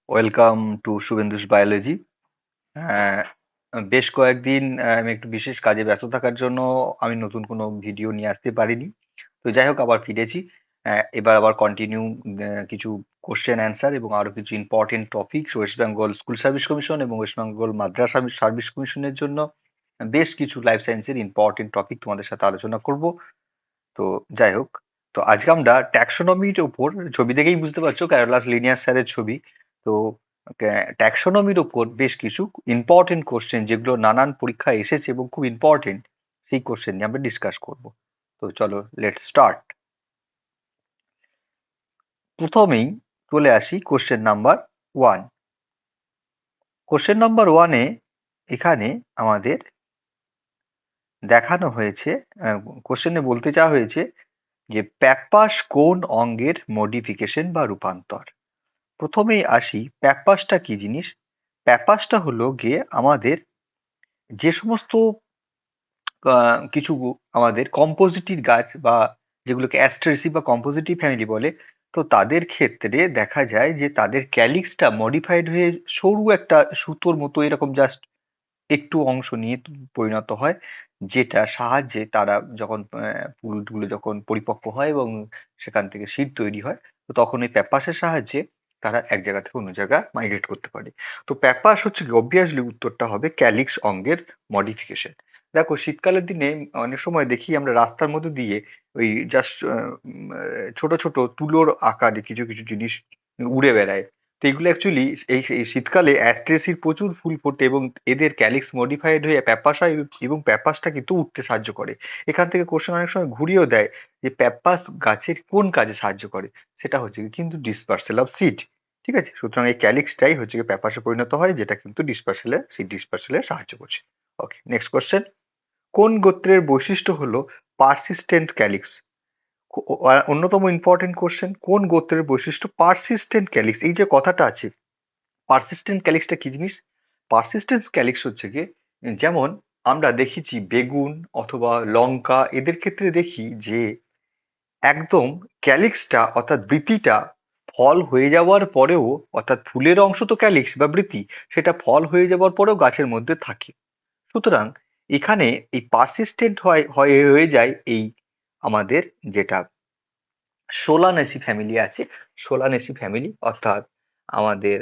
Welcome to শুভেন্দুস biology. বেশ কয়েকদিন আমি একটু বিশেষ কাজে ব্যস্ত থাকার জন্য আমি নতুন কোনো ভিডিও নিয়ে আসতে পারিনি। তো যাই হোক, আবার ফিরেছি। এবার আবার কন্টিনিউ কিছু কোশ্চেন অ্যান্সার এবং আরো কিছু important topics West Bengal school service commission এবং ওয়েস্ট বেঙ্গল মাদ্রাসা সার্ভিস কমিশনের জন্য বেশ কিছু লাইফ সায়েন্সের ইম্পর্টেন্ট টপিক তোমাদের সাথে আলোচনা করব। তো যাই হোক, তো আজকে আমরা ট্যাক্সোনমির উপর, ছবি দেখেই বুঝতে পারছো ক্যারোলাস লিনিয়াস স্যারের ছবি। তো ট্যাক্সোনমির উপর বেশ কিছু ইম্পর্টেন্ট কোশ্চেন যেগুলো নানান পরীক্ষায় এসেছে এবং খুব ইম্পর্টেন্ট, সেই কোশ্চেন নিয়ে আমরা ডিসকাস করব। তো চলো, লেটস স্টার্ট। প্রথমেই চলে আসি কোশ্চেন নাম্বার 1। কোশ্চেন নাম্বার 1-এ এখানে আমাদের দেখানো হয়েছে, কোশ্চেনে বলতে চাওয়া হয়েছে যে প্যাপাস কোন অঙ্গের মডিফিকেশন বা রূপান্তর। প্রথমেই আসি, প্যাপাসটা কি জিনিস। প্যাপাসটা হলো গিয়ে আমাদের যে সমস্ত কিছু আমাদের কম্পোজিটিভ গাছ বা যেগুলোকে অ্যাস্ট্রেসি বা কম্পোজিটিভ ফ্যামিলি বলে, তো তাদের ক্ষেত্রে দেখা যায় যে তাদের ক্যালিক্সটা মডিফাইড হয়ে সরু একটা সুতোর মতো এরকম জাস্ট একটু অংশ নিয়ে পরিণত হয়, যেটা সাহায্যে তারা যখন ফুলগুলো যখন পরিপক্ক হয় এবং সেখান থেকে সিড তৈরি হয়, তো তখন ওই প্যাপাসের সাহায্যে তারা এক জায়গা থেকে অন্য জায়গা মাইগ্রেট করতে পারে। তো প্যাপাস হচ্ছে কি, অবভিয়াসলি উত্তরটা হবে ক্যালিক্স অঙ্গের মডিফিকেশন। দেখো, শীতকালের দিনে অনেক সময় দেখি আমরা রাস্তার মধ্যে দিয়ে ওই জাস্ট ছোট ছোট তুলোর আকারে কিছু কিছু জিনিস উড়ে বেড়ায়। তো এগুলো অ্যাকচুয়ালি এই এই শীতকালে অ্যাস্ট্রেসির প্রচুর ফুল ফোটে এবং এদের ক্যালিক্স মডিফাইড হয়ে প্যাপাস হয় এবং প্যাপাসটা কিন্তু উঠতে সাহায্য করে। এখান থেকে কোশ্চেন অনেক সময় ঘুরিয়েও দেয় যে প্যাপাস গাছের কোন কাজে সাহায্য করে। সেটা হচ্ছে কি কিন্তু ডিসপার্সেল অফ সিড। ঠিক আছে, সুতরাং এই ক্যালিক্সটাই হচ্ছে কি প্যাপাসে পরিণত হয়, যেটা কিন্তু ডিসপার্সেলে সিড ডিসপার্সেলে সাহায্য করছে। ওকে, নেক্সট কোশ্চেন। কোন গোত্রের বৈশিষ্ট্য হলো পারসিস্টেন্ট ক্যালিক্স? অন্যতম ইম্পর্টেন্ট কোশ্চেন, কোন গোত্রের বৈশিষ্ট্য পারসিস্টেন্ট ক্যালিক্স? এই যে কথাটা আছে, পারসিস্টেন্ট ক্যালিক্সটা কি জিনিস? পারসিস্টেন্স ক্যালিক্স হচ্ছে গিয়ে, যেমন আমরা দেখেছি বেগুন অথবা লঙ্কা, এদের ক্ষেত্রে দেখি যে একদম ক্যালিক্সটা অর্থাৎ বৃতিটা ফল হয়ে যাওয়ার পরেও, অর্থাৎ ফুলের অংশ তো ক্যালিক্স বা বৃতি, সেটা ফল হয়ে যাওয়ার পরেও গাছের মধ্যে থাকে। সুতরাং এখানে এই পারসিস্টেন্ট হয়ে যায় এই আমাদের যেটা সোলানেসি ফ্যামিলি আছে, সোলানেসি ফ্যামিলি অর্থাৎ আমাদের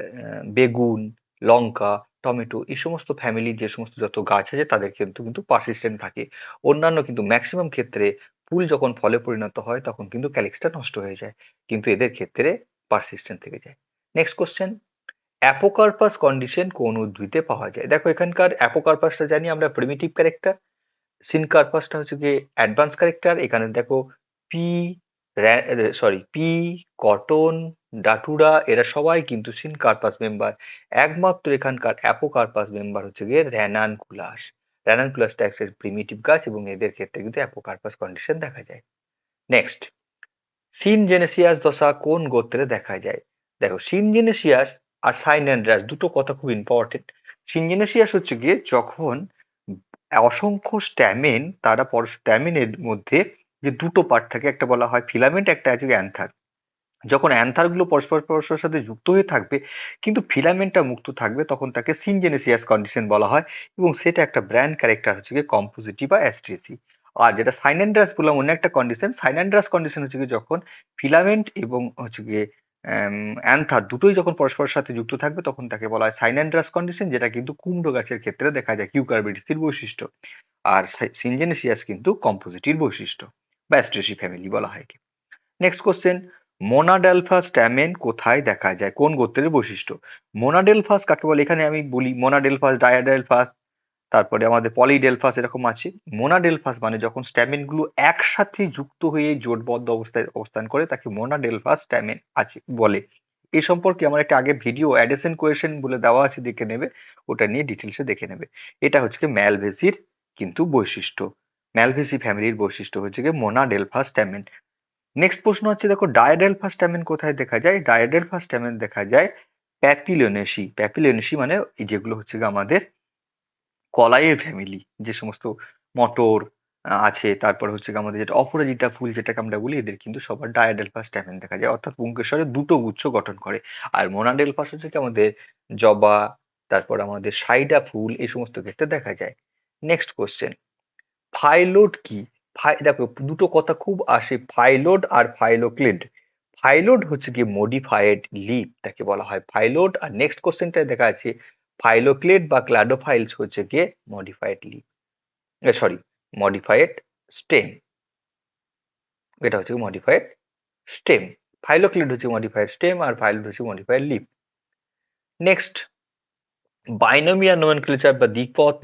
বেগুন, লঙ্কা, টমেটো, এই সমস্ত ফ্যামিলির যে সমস্ত যত গাছ আছে তাদের কিন্তু কিন্তু পারসিস্টেন্ট থাকে। অন্যান্য কিন্তু ম্যাক্সিমাম ক্ষেত্রে ফুল যখন ফলে পরিণত হয় তখন কিন্তু ক্যালিক্সটা নষ্ট হয়ে যায়, কিন্তু এদের ক্ষেত্রে পারসিস্টেন্ট থেকে যায়। নেক্সট কোশ্চেন, অ্যাপোকার্পাস কন্ডিশন কোন উদ্ভিদে পাওয়া যায়? দেখো, এখানকার অ্যাপোকার্পাসটা জানি আমরা প্রিমিটিভ ক্যারেক্টার, সিনকার্পাসটা হচ্ছে গিয়ে অ্যাডভান্স ক্যারেক্টার। এখানে দেখো পি, পি, কটন, ডাটুরা, এরা সবাই কিন্তু সিনকার্পাস মেম্বার। একমাত্র এখানকার অ্যাপোকার্পাস মেম্বার হচ্ছে গিয়ে র্যানানকুলাস। র্যানানকুলাসটা একটা প্রিমিটিভ গাছ এবং এদের ক্ষেত্রে কিন্তু অ্যাপোকার্পাস কন্ডিশন দেখা যায়। নেক্সট, সিনজেনেসিয়াস দশা কোন গোত্রে দেখা যায়? দেখো, সিনজেনেসিয়াস আর সাইনেনড্রাস দুটো কথা খুব ইম্পর্টেন্ট। সিনজেনেসিয়াস হচ্ছে গিয়ে যখন অসংখ্য স্ট্যামেন, তারা স্ট্যামেনের মধ্যে যে দুটো পার্ট থাকে, একটা বলা হয় ফিলামেন্ট, একটা আছে অ্যান্থার। যখন অ্যান্থার গুলো পরস্পর পরস্পরের সাথে যুক্ত হয়ে থাকবে কিন্তু ফিলামেন্টটা মুক্ত থাকবে, তখন তাকে সিনজেনেসিয়াস কন্ডিশন বলা হয় এবং সেটা একটা ব্র্যান্ড ক্যারেক্টার হচ্ছে গিয়ে কম্পোজিটি বা অ্যাস্ট্রেসি। আর যেটা সাইনান্ড্রাস বললাম অন্য একটা কন্ডিশন, সাইনান্ড্রাস কন্ডিশন হচ্ছে গিয়ে যখন ফিলামেন্ট এবং হচ্ছে গিয়ে অ্যান্থার দুটোই যখন পরস্পরের সাথে যুক্ত থাকবে তখন তাকে বলা হয় সাইনান্ড্রাস কন্ডিশন, যেটা কিন্তু কুমড়ো গাছের ক্ষেত্রে দেখা যায় কিউকারবিডিসির বৈশিষ্ট্য। আর সিনজেনেসিয়াস কিন্তু কম্পোজিটির বৈশিষ্ট্য বা অ্যাস্ট্রেসি ফ্যামিলি বলা হয়। নেক্সট কোশ্চেন, মোনাডেলফাস স্ট্যামেন কোথায় দেখা যায়? কোন গোত্রের বৈশিষ্ট্য? মোনাডেলফাস কাকে বলে? এখানে আমি বলি মোনাডেলফাস, ডায়াডেলফাস, তারপরে আমাদের পলিডেলফাস এরকম আছে। মোনাডেলফাস মানে যখন স্ট্যামেন গুলো একসাথে যুক্ত হয়ে জোটবদ্ধ অবস্থায় অবস্থান করে তাকে মোনাডেলফাস স্ট্যামেন আছে বলে। এই সম্পর্কে আমার একটা আগে ভিডিও অ্যাডেসেন্ট কোয়েশ্চেন বলে দেওয়া আছে, দেখে নেবে, ওটা নিয়ে ডিটেলসে দেখে নেবে। এটা হচ্ছে কি ম্যালভেসির কিন্তু বৈশিষ্ট্য, ম্যালভেসি ফ্যামিলির বৈশিষ্ট্য হচ্ছে কি মোনাডেলফাস স্ট্যামেন। নেক্সট প্রশ্ন হচ্ছে, দেখো ডায়াডেলফাস স্ট্যামেন কোথায় দেখা যায়? ডায়াডেলফাস স্ট্যামেন দেখা যায় প্যাপিলোনেসি। প্যাপিলোনেসি মানে এই যেগুলো হচ্ছে গিয়ে আমাদের কলাইয়ের ফ্যামিলি, যে সমস্ত মটর, আছে। তারপর হচ্ছে গিয়ে আমাদের যেটা অপরাজিতা ফুল যেটাকে আমরা বলি, এদের কিন্তু সবার ডায়াডেলফাস স্ট্যামেন দেখা যায়, অর্থাৎ পুংকেসরে দুটো গুচ্ছ গঠন করে। আর মোনাডেলফাস হচ্ছে কি আমাদের জবা, তারপর আমাদের সাইডা ফুল, এই সমস্ত ক্ষেত্রে দেখা যায়। নেক্সট কোশ্চেন, ফাইলোড কি? দেখো দুটো কথা খুব আসে, ফাইলোড আর ফাইলোক্লিড। ফাইলোড হচ্ছে কি মডিফাইড লিপ, তাকে বলা হয় ফাইলোড। আর নেক্সট কোশ্চেনটা দেখা আছে ফাইলোক্লিড বা ক্লাডোফাইলস হচ্ছে গিয়ে modified leaf, sorry modified stem. এটা হচ্ছে মডিফাইড স্টেম। ফাইলোক্লিড হচ্ছে মডিফাইড স্টেম আর ফাইলোড হচ্ছে modified leaf. Next, binomial nomenclature বা দ্বিপদ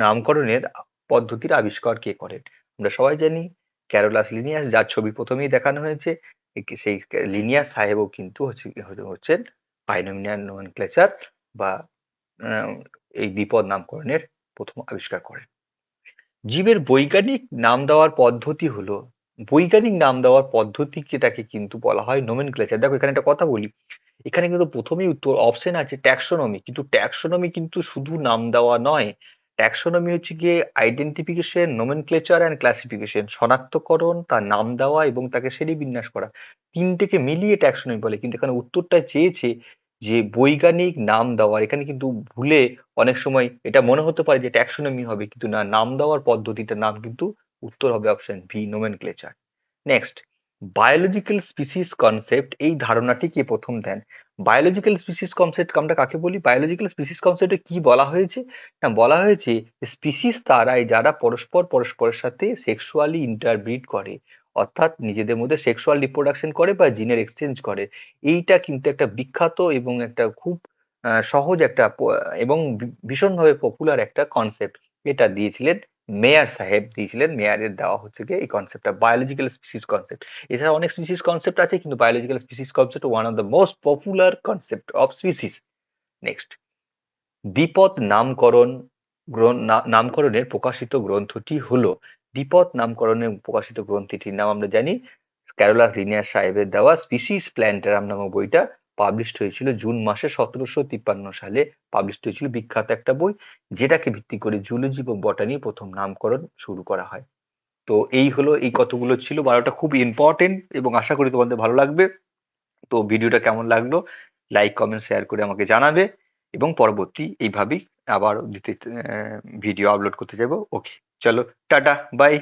নামকরণের পদ্ধতির আবিষ্কার কে করেন? আমরা সবাই জানি ক্যারোলাস লিনিয়াস, যার ছবি প্রথমেই দেখানো হয়েছে। সেই লিনিয়াস সাহেবও কিন্তু হচ্ছেন বাইনোমিয়াল নোমেনক্লেচার বা এই দ্বিপদ নামকরণের প্রথম আবিষ্কার করেন। জীবের বৈজ্ঞানিক নাম দেওয়ার পদ্ধতি হলো, বৈজ্ঞানিক নাম দেওয়ার পদ্ধতিটাকে কিন্তু বলা হয় নোমেনক্লেচার। দেখো এখানে একটা কথা বলি, এখানে কিন্তু প্রথমেই উত্তর অপশন আছে ট্যাক্সোনমি, কিন্তু ট্যাক্সোনমি কিন্তু শুধু নাম দেওয়া নয়। ট্যাক্সোনমি হচ্ছে গিয়ে আইডেন্টিফিকেশন, নোমেনক্লেচার অ্যান্ড ক্লাসিফিকেশন, শনাক্তকরণ, তার নাম দেওয়া এবং তাকে শ্রেণীবিন্যাস করা, তিনটেকে মিলিয়ে ট্যাক্সোনমি বলে। কিন্তু এখানে উত্তরটা চেয়েছে যে বৈজ্ঞানিক নাম দেওয়ার। এখানে কিন্তু ভুলে অনেক সময় এটা মনে হতে পারে যে ট্যাক্সোনমি হবে, কিন্তু না, নাম দেওয়ার পদ্ধতিটার নাম কিন্তু উত্তর হবে option V, nomenclature. Next, biological species concept, এই ধারণাটি কে প্রথম দেন? বায়োলজিক্যাল স্পিসিস কনসেপ্ট আমরা কাকে বলি? বায়োলজিক্যাল স্পিসিস কনসেপ্টে কি বলা হয়েছে? না, বলা হয়েছে স্পিসিস তারাই যারা পরস্পরের সাথে সেক্সুয়ালি ইন্টারব্রিড করে, অর্থাৎ নিজেদের মধ্যে সেক্সুয়াল রিপ্রোডাকশন করে বা জিনের এক্সচেঞ্জ করে। এইটা কিন্তু একটা বিখ্যাত এবং একটা খুব সহজ একটা এবং ভীষণভাবে পপুলার একটা কনসেপ্ট। এটা দিয়েছিলেন মেয়ার সাহেব, দিয়েছিলেন মেয়ারের দেওয়া হচ্ছে গিয়ে এই কনসেপ্টটা, বায়োলজিক্যাল স্পিসিস কনসেপ্ট। এছাড়া অনেক স্পিসিস কনসেপ্ট আছে, কিন্তু biological species concept one of the most popular concept of species. Next, দ্বিপদ নামকরণের প্রকাশিত গ্রন্থটি হলো, দ্বিপদ নামকরণের প্রকাশিত গ্রন্থটির নাম আমরা জানি ক্যারোলাস লিনিয়াস সাহেবের দেওয়া স্পিসিস প্ল্যান্টারাম নামক বইটা পাবলিশড হয়েছিল জুন মাসে 1753 সালে। পাবলিশড হয়েছিল, বিখ্যাত একটা বই, যেটাকে ভিত্তি করে জুলজি ও বটানি প্রথম নামকরণ শুরু করা হয়। তো এই হলো, এই কতগুলো ছিল 12টা খুব ইম্পর্টেন্ট, এবং আশা করি তোমাদের ভালো লাগবে। তো ভিডিওটা কেমন লাগলো লাইক কমেন্ট শেয়ার করে আমাকে জানাবে, এবং পরবর্তী এইভাবেই আবার ভিডিও আপলোড করতে যাবো। ওকে, চলো টাটা বাই।